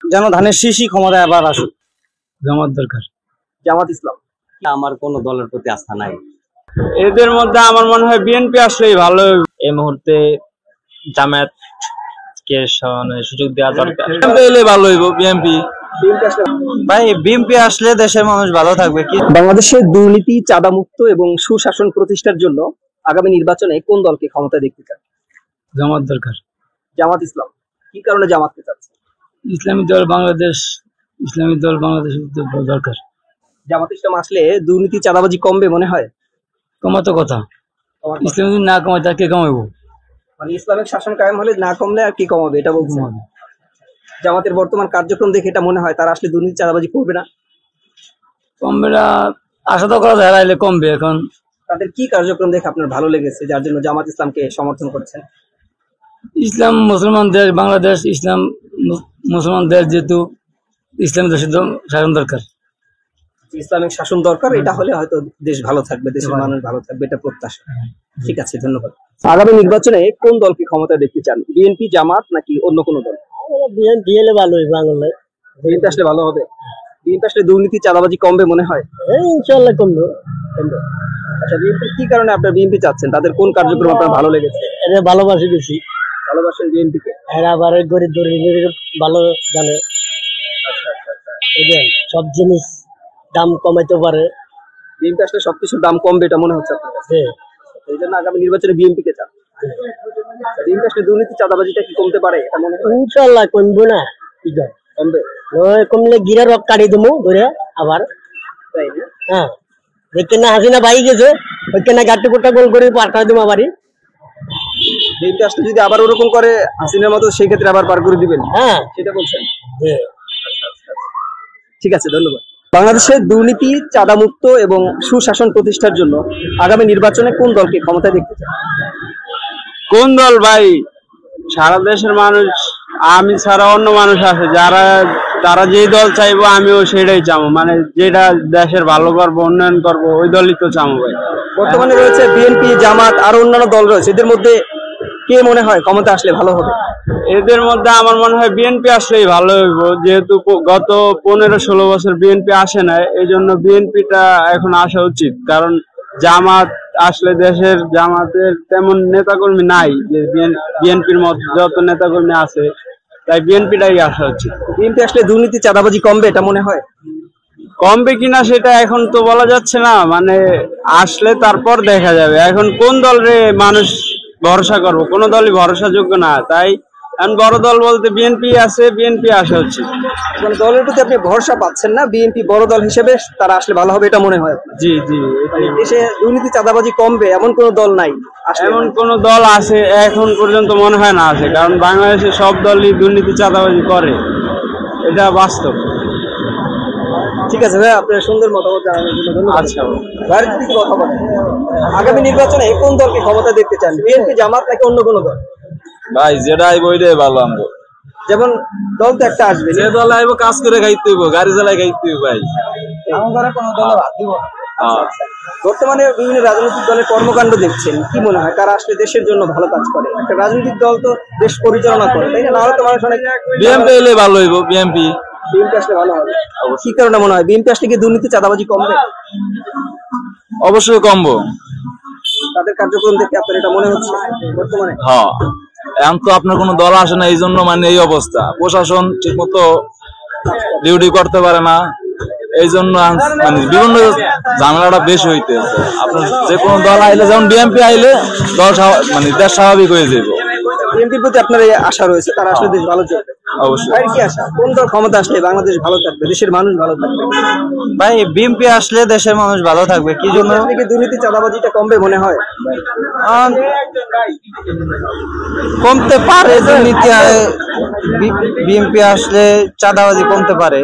যেন ধানের শীষই ক্ষমতায় আবার আসুক। জামাত দরকার। জামাত ইসলাম। আমার কোন দলের প্রতি আস্থা নাই। এদের মধ্যে আমার মনে হয় বিএনপি আসলেই ভালো। এই মুহূর্তে জামাত কে সুযোগ দেওয়া দরকার, এলে ভালো হইব। বিএনপি ভাই বিএনপি আসলে দেশের মানুষ ভালো থাকবে। কি বাংলাদেশের দুর্নীতি, চাঁদামুক্ত এবং সুশাসন প্রতিষ্ঠার জন্য আগামী নির্বাচনে কোন দলকে ক্ষমতায় দেখতে চান? জামাত দরকার। জামাত ইসলাম। কি কারণে জামাতকে চাচ্ছে? ইসলামী দল বাংলাদেশ, ইসলামী দল বাংলাদেশ দরকার। জামাত ইসলাম আসলে দুর্নীতি, চাঁদাবাজি কমবে মনে হয়? কমাতো কথা, ইসলাম যদি না কমায় তা কে কমাইবো? মানে ইসলামিক শাসন কায়েম হলে না কমলে আর কি কমাবে এটা বলছেন? জামাতের বর্তমান কার্যক্রম দেখে এটা মনে হয় তারা আসলে দুর্নীতি, চাঁদাবাজি করবে না? কমবে না আশা তো করা যায়, হারাইলে কমবে। এখন তাদের কি কার্যক্রম দেখে আপনার ভালো লেগেছে যার জন্য জামাত ইসলামকে সমর্থন করছেন? ইসলাম মুসলমান দেশ বাংলাদেশ, ইসলাম মুসলমান দেশ, যেহেতু ইসলামী দেশের শাসন দরকার। ইসলামিক শাসন দরকার, এটা হলে হয়তো দেশ ভালো থাকবে, দেশের মানুষ ভালো থাকবে, এটা প্রত্যাশা। ঠিক আছে, ধন্যবাদ। আগামী নির্বাচনে কোন দলকে ক্ষমতায় দেখতে চান? বিএনপি, জামাত নাকি অন্য কোনো দল? বিএনপি এলে ভালো হইব। বাংলায় বিএনপি আসলে ভালো হবে। বিএনপি আসলে দুর্নীতি, চাঁদাবাজি কমবে মনে হয়? ইনশাআল্লাহ কমবে। আচ্ছা, বিএনপি কি কারণে আপনার বিএনপি চাচ্ছেন? তাদের কোন কার্যক্রম আপনার ভালো লেগেছে? এরা ভালোবাসি বেশি। ভালোবাসেন বিএনপিকে? এরা আবার গরিব দরিদ্র ভালো জানে। বুঝলেন, সব জিনিস দাম কমাইতে পারে। বিএনপি আসলে সবকিছুর দাম কমবে এটা মনে হচ্ছে আপনার কাছে? এই জন্য আগামী নির্বাচনে বিএনপি কে চান? বিএনপি আসলে দুর্নীতি, চাঁদাবাজিটা কি কমতে পারে এটা মনে হয়? ইনশাআল্লাহ কমবে না। কমবে। কমলে গিরা রক কাটি দেবো ধরে আবার। তাই না? হ্যাঁ, দেখতে না হাসিনা বাই গেছে, ওইখানে গাট্টু কোটা গোল করে পার দেবো আবারই। বিএনপি আসলে যদি আবার ওরকম করে হাসিনার মতো, সেই ক্ষেত্রে আবার পার করে দিবেন? হ্যাঁ, সেটা বলছেন। ঠিক আছে, ধন্যবাদ। বাংলাদেশের দুর্নীতি, চাঁদামুক্ত এবং সুশাসন প্রতিষ্ঠার জন্য আগামী নির্বাচনে কোন দলকে ক্ষমতায় দেখতে চান? কোন দল ভাই? সারা দেশের মানুষ, আমি ছাড়া অন্য মানুষ আছে যারা, তারা যেই দল চাইবো আমিও সেটাই চাবো। মানে যেটা দেশের ভালো করবো, উন্নয়ন করবো, ওই দলই তো চাবো ভাই। বর্তমানে রয়েছে বিএনপি, জামাত, আরো অন্যান্য দল রয়েছে, এদের মধ্যে কে মনে হয় ক্ষমতা আসলে ভালো হবে? এদের মধ্যে আমার মনে হয় বিএনপি আসলেই ভালো হইব, যেহেতু গত 15-16 বছর বিএনপি আসে না, এই জন্য বিএনপিটা এখন আসা উচিত। কারণ জামাত আসলে দেশের, জামাতের তেমন নেতাকর্মী নাই, যে বিএনপির মতো যত নেতাকর্মী আছে, তাই বিএনপিটাই আসা উচিত। বিএনপি আসলে দুর্নীতি, চাঁদাবাজি কমবে এটা মনে হয়? কমবে কিনা সেটা এখন তো বলা যাচ্ছে না, মানে আসলে তারপর দেখা যাবে। এখন কোন দলরে মানুষ ভরসা করবো? কোন দলই ভরসাযোগ্য না, তাই এখন বড় দল বলতে বিএনপি আছে, বিএনপি আসা উচিত। মানে দলের প্রতি আপনি ভরসা পাচ্ছেন না, বিএনপি বড় দল হিসেবে তারা আসলে ভালো হবে এটা মনে হয়? জি জি, দেশে দুর্নীতি, চাঁদাবাজি কমবে এমন কোন দল নাই? এমন কোন দল আছে এখন পর্যন্ত মনে হয় না আছে, কারণ বাংলাদেশে সব দলই দুর্নীতি, চাঁদাবাজি করে, এটা বাস্তব। ঠিক আছে ভাই, আপনার সুন্দর মতামত জানানোর জন্য ধন্যবাদ। আচ্ছা ভাই, কিছু কথা বলেন। আগামী নির্বাচনে কোন দলকে ক্ষমতা দেখতে চান? বিএনপি, জামাত নাকি অন্য কোনো দল? ভাই যেটা আইব ওইটাই ভালো। আমরা যেমন দল তো একটা আসবে, যে দল আইব কাজ করে খাইতে হইব, গাড়ি চালাই খাইতে হইব ভাই। বর্তমানে বিভিন্ন রাজনৈতিক দলের কর্মকাণ্ড দেখছেন, কি মনে হয় কারা আসলে দেশের জন্য ভালো কাজ করে? একটা রাজনৈতিক দল তো দেশ পরিচালনা করে, তাই না? নাহলে তো মানুষ অনেক বিএনপি এলে ভালো হইব। বিএনপি আসলে ভালো হবে। কি কারণে মনে হয় বিএনপি আসলে কি দুর্নীতি, চাঁদাবাজি কমবে? অবশ্যই কমবো। তাদের কার্যক্রম দেখে আপনার এটা মনে হচ্ছে বর্তমানে? হ্যাঁ, এখন তো আপনার কোনো দল আসে না, এই জন্য মানে এই অবস্থা। প্রশাসন ঠিক মতো ডিউটি করতে পারে না, এই জন্য মানে বিভিন্ন ঝামেলাটা বেশি হইতেছে। আপনার যে কোনো দল আইলে, যেমন বিএনপি আইলে দল মানে দেশ স্বাভাবিক হয়ে যাবে। বিএনপির প্রতি আপনার এই আশা রয়েছে তারা আসলে দেশ ভালো চলবে? অবশ্যই। আর কি আশা? কোন দল ক্ষমতা আসলে বাংলাদেশ ভালো থাকবে, দেশের মানুষ ভালো থাকবে? ভাই বিএনপি আসলে দেশের মানুষ ভালো থাকবে। কি জন্য? দুর্নীতি, চাঁদাবাজিটা কমবে মনে হয়? কমতে পারে দুর্নীতি, বিএনপি আসলে চাঁদাবাজি কমতে পারে।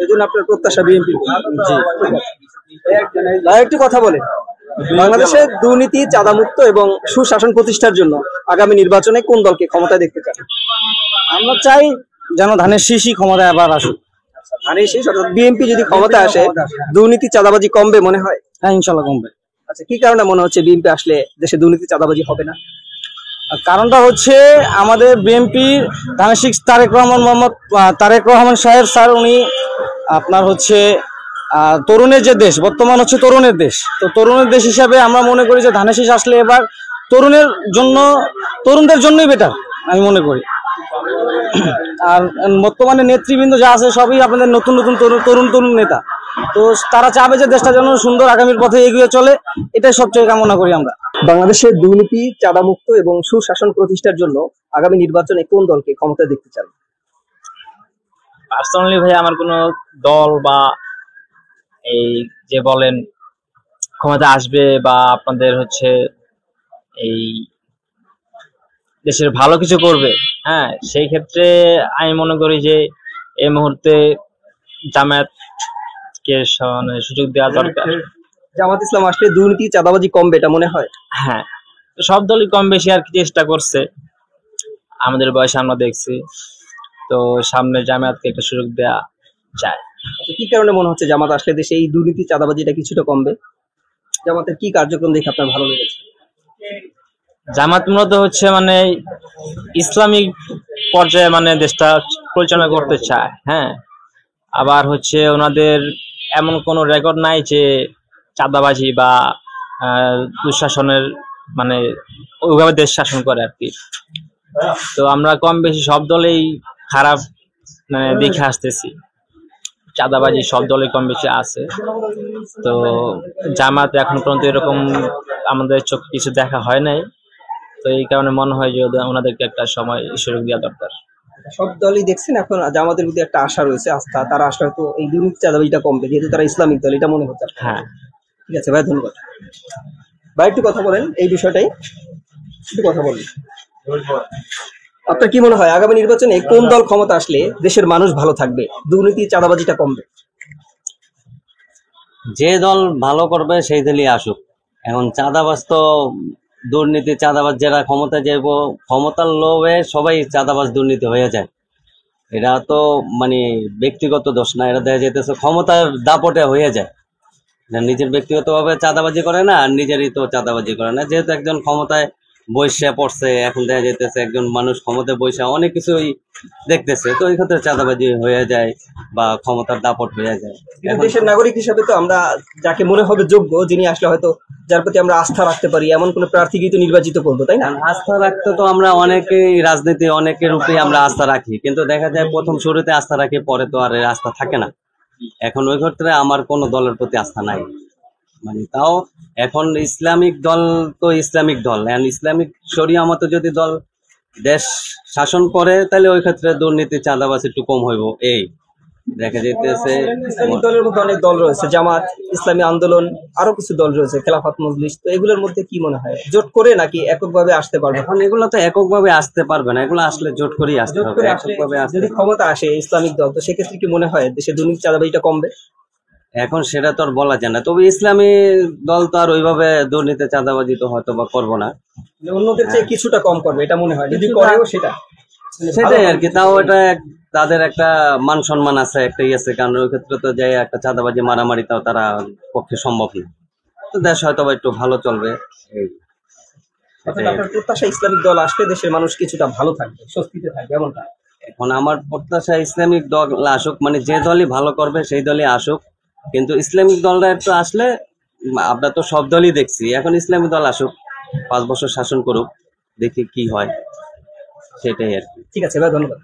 এই জন্য আপনার প্রত্যাশা বিএনপি? জি। একটি কথা বলেন, বাংলাদেশের দুর্নীতি, চাঁদামুক্ত এবং সুশাসন প্রতিষ্ঠার জন্য আগামী নির্বাচনে কোন দলকে ক্ষমতায় দেখতে চান? আমরা চাই যেন ধানের শীষই ক্ষমতায় আবার আসুক। ধানের শীষ অর্থাৎ বিএনপি যদি ক্ষমতায় আসে, দুর্নীতি, চাঁদাবাজি কমবে মনে হয়? হ্যাঁ, ইনশাল্লাহ কমবে। আচ্ছা, কি কারণে মনে হচ্ছে বিএনপি আসলে দেশে দুর্নীতি, চাঁদাবাজি হবে না? কারণটা হচ্ছে আমাদের বিএনপির ধানের তারেক রহমান মোহাম্মদ তারেক রহমান সাহেব স্যার, উনি আপনার হচ্ছে তরুণের যে দেশ, বর্তমান হচ্ছে তরুণের দেশ। তো তরুণের দেশ হিসাবে আমরা মনে করি যে ধানের শীষ আসলে এবার তরুণের জন্য, তরুণদের জন্যই বেটার আমি মনে করি। আর বর্তমানে নেতৃবৃন্দ যা আছে সবই আপনাদের নতুন নতুন তরুণ তরুণ নেতা। তো তারা চাবে যে দেশটা যেন সুন্দর আগামীর পথে এগিয়ে চলে, এটাই সবচেয়ে কামনা করি আমরা। বাংলাদেশের দুর্নীতি, চাঁদামুক্ত এবং সুশাসন প্রতিষ্ঠার জন্য আগামী নির্বাচনে কোন দলকে ক্ষমতায় দেখতে চান? পার্সোনালি ভাই আমার কোনো দল বা এই যে বলেন ক্ষমতা আসবে বা আপনাদের হচ্ছে এই দেশের ভালো কিছু করবে, হ্যাঁ, সেই ক্ষেত্রে আমি মনে করি যে এই মুহূর্তে জামায়াতকে সুযোগ দেওয়া দরকার। জামাত ইসলাম আসলে দুর্নীতি, চাঁদাবাজি কমবে এটা মনে হয়? হ্যাঁ, তো সব দলই কম বেশি আর কি চেষ্টা করছে, আমাদের বয়সে আমরা দেখছি। তো সামনে জামায়াতকে একটা সুযোগ দেওয়া যায়। আচ্ছা, কি কারণে মনে হচ্ছে জামাত আসলে দেশে এই দুর্নীতি, চাঁদাবাজিটা কিছুটা কমবে? জামাতের কি কার্যক্রম দেখে আপনার ভালো লেগেছে? জামাত মূলত হচ্ছে মানে ইসলামিক পর্যায়ে মানে দেশটা পরিচালনা করতে চায়, হ্যাঁ। আবার হচ্ছে ওনাদের এমন কোনো রেকর্ড নাই যে চাঁদাবাজি বা দুঃশাসনের মানে ওইভাবে দেশ শাসন করে আর কি। তো আমরা কম বেশি সব দলেই খারাপ মানে দেখে আসতেছি, চাঁদাবাজি সব দলে কম বেশি আছে। তো জামাত এখন পর্যন্ত এরকম আমাদের চোখ কিছু দেখা হয় নাই, তো এই কারণে মনে হয় যে ওনাদেরকে একটা সময় সুযোগ দেওয়া দরকার। সব দলই দেখছেন এখন জামাতের প্রতি একটা আশা রয়েছে, আস্থা, তারা আসলে হয়তো এই দুর্নীতি, চাঁদাবাজিটা কমবে যেহেতু তারা ইসলামিক দল, এটা মনে হচ্ছে আপনার? হ্যাঁ, ঠিক আছে ভাই, ধন্যবাদ। ভাই একটু কথা বলেন এই বিষয়টাই, একটু কথা বলেন। আপনার কি মনে হয় আগামী নির্বাচনে কোন দল ক্ষমতা আসলে দেশের মানুষ ভালো থাকবে, দুর্নীতি, চাঁদাবাজিটা কমবে? যে দল ভালো করবে সেই দলই আসুক। এখন চাঁদাবাজ তো দুর্নীতি, চাঁদাবাজ যারা ক্ষমতায় যাইব, ক্ষমতার লোভে সবাই চাঁদাবাজ দুর্নীতি হয়ে যায়। এরা তো মানে ব্যক্তিগত দোষ না, এরা দেখা যাইতেছে ক্ষমতার দাপটে হয়ে যায়। নিজের ব্যক্তিগতভাবে চাঁদাবাজি করে না, আর নিজেরই তো চাঁদাবাজি করে না। যেহেতু একজন ক্ষমতায় বৈশা পড়ছে, এখন দেখা যাইতেছে একজন মানুষ ক্ষমতায় বৈশা অনেক কিছুই দেখতেছে, তো এই ক্ষেত্রে চাঁদাবাজি হয়ে যায় বা ক্ষমতার দাপট হয়ে যায়। কিন্তু দেশের নাগরিক হিসাবে তো আমরা যাকে মনে হবে যোগ্য, যিনি আসলে হয়তো যার প্রতি আমরা আস্থা রাখতে পারি এমন কোন প্রার্থীকেই তো নির্বাচিত করবো, তাই না? আস্থা রাখতে তো আমরা অনেকেই রাজনীতি অনেকের উপরেই আমরা আস্থা রাখি, কিন্তু দেখা যায় প্রথম শুরুতে আস্থা রাখি, পরে তো আর আস্থা থাকে না। এখন ওই ক্ষেত্রে আমার কোনো দলের প্রতি আস্থা নাই। মানে তাও এখন ইসলামিক দল তো ইসলামিক দল, ইসলামিক শরিয়া মতো যদি দল দেশ শাসন করে তাহলে ওই ক্ষেত্রে দুর্নীতি, চাঁদাবাজ একটু কম হইব। এই দেখা যাইতেছে ইসলামিক দলের মধ্যে অনেক দল রয়েছে, জামাত, ইসলামী আন্দোলন, আরো কিছু দল রয়েছে, খেলাফত মজলিস। তো এগুলোর মধ্যে কি মনে হয় জোট করে নাকি এককভাবে আসতে পারবে? এখন এগুলো তো এককভাবে আসতে পারবে না, এগুলো আসলে জোট করেই আসতে জোট হবে। করে আসলে এককভাবে আসতে যদি ক্ষমতা আসে ইসলামিক দল, তো সেক্ষেত্রে কি মনে হয় দেশে দুর্নীতি, চাঁদাবাজিটা কমবে? এখন সেটা তো আর বলা যায় না, তবে ইসলামী দল তো আর ওইভাবে দুর্নীতি, চাঁদাবাজি তো হয়তো বা করবো না। যে অন্যদের চেয়ে কিছুটা কম করবে এটা মনে হয়, যদি করেও সেটা সেটাই আর কি। তাও এটা তাদের একটা মান সম্মান আছে, একটা আছে, কারণ ওই ক্ষেত্রে তো যাই একটা চাঁদাবাজি মারামারি তাও তারা পক্ষে সম্ভব না। তো দেশ হয়তো বা একটু ভালো চলবে। এই অর্থাৎ আপনার প্রত্যাশা ইসলামিক দল আসলে দেশের মানুষ কিছুটা ভালো থাকবে, স্বস্তিতে থাকবে, এমনটা? এখন আমার প্রত্যাশা ইসলামিক দল আসুক, মানে যে দলই ভালো করবে সেই দলই আসুক, কিন্তু ইসলামিক দলটা একটু আসলে আমরা তো সব দলই দেখছি, এখন ইসলামিক দল আসুক, 5 বছর শাসন করুক, দেখি কি হয়, সেটাই আর কি। ঠিক আছে ভাই, ধন্যবাদ।